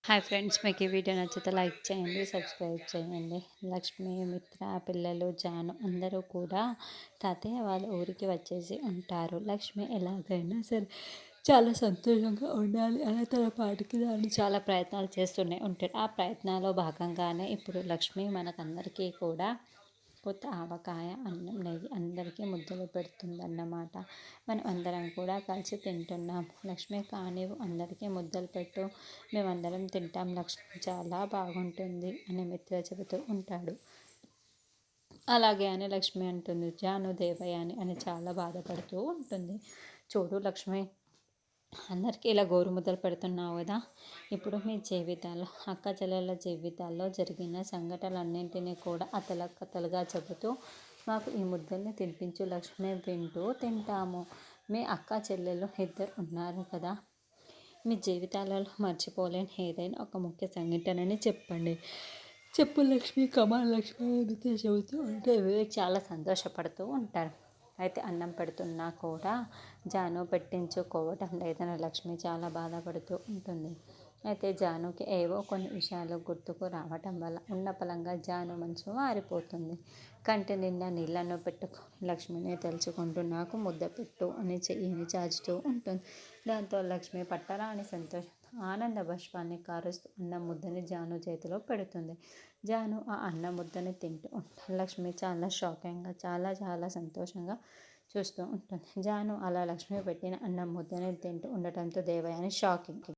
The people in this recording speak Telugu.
హాయ్ ఫ్రెండ్స్, మీకు ఈ వీడియో నచ్చితే లైక్ చేయండి, సబ్స్క్రైబ్ చేయండి. లక్ష్మి, మిత్ర, పిల్లలు, జాను అందరూ కూడా తాతయ్య వాళ్ళ ఊరికి వచ్చేసి ఉంటారు. లక్ష్మి ఎలాగైనా సరే చాలా సంతోషంగా ఉండాలి అని తన పాటికి దాన్ని చాలా ప్రయత్నాలు చేస్తూనే ఉంటాడు. ఆ ప్రయత్నాల్లో భాగంగానే ఇప్పుడు లక్ష్మి మనకందరికీ కూడా కొత్త ఆవకాయ, అన్నం, నెయ్యి అందరికీ ముద్దలు పెడుతుందన్నమాట. మనం అందరం కూడా కలిసి తింటున్నాం. లక్ష్మి కానివ్వు, అందరికీ ముద్దలు పెట్టు, మేమందరం తింటాం లక్ష్మి, చాలా బాగుంటుంది అని మిత్ర చెబుతూ ఉంటాడు. అలాగే అని లక్ష్మి అంటుంది. జాను దేవయ్య అని చాలా బాధపడుతూ ఉంటుంది. చూడు లక్ష్మి, అందరికీ ఇలా గోరుముద్దలు పెడుతున్నావు కదా, ఇప్పుడు మీ జీవితాల్లో, అక్క చెల్లెళ్ళ జీవితాల్లో జరిగిన సంఘటనలన్నింటినీ కూడా కథలుగా చెబుతూ మాకు ఈ ముద్దల్ని తినిపించు లక్ష్మి, వింటూ తింటాము. మీ అక్క చెల్లెలు ఇద్దరు ఉన్నారు కదా, మీ జీవితాలలో మర్చిపోలేని ఏదైనా ఒక ముఖ్య సంఘటనని చెప్పండి. చెప్పు లక్ష్మి, కమాన్ లక్ష్మి అని చెబుతూ ఉంటే వివేక్ చాలా సంతోషపడుతూ ఉంటారు. అయితే అన్నం పెడుతున్నా కూడా జాను పెట్టించుకోవటం లేదని లక్ష్మి చాలా బాధపడుతూ ఉంటుంది. అయితే జానుకి ఏవో కొన్ని విషయాలు గుర్తుకు రావటం వల్ల ఉన్న పలంగా జాను మనసు మారిపోతుంది. కంటి నిండా నీళ్లను పెట్టుకొని లక్ష్మిని తెలుసుకుంటూ నాకు ముద్ద పెట్టు అని చెయ్యిని చాచుతూ ఉంటుంది. దాంతో లక్ష్మి పట్టరాని సంతోషం, ఆనంద బాష్పాన్ని కారుస్తూ అన్నం ముద్దని జాను చేతిలో పెడుతుంది. జాను ఆ అన్నం ముద్దని తింటూ ఉంటుంది. లక్ష్మి చాలా షాకింగ్గా, చాలా చాలా సంతోషంగా చూస్తూ ఉంటుంది. జాను అలా లక్ష్మి పెట్టిన అన్నం ముద్దని తింటూ ఉండటంతో దేవయాని షాకింగ్.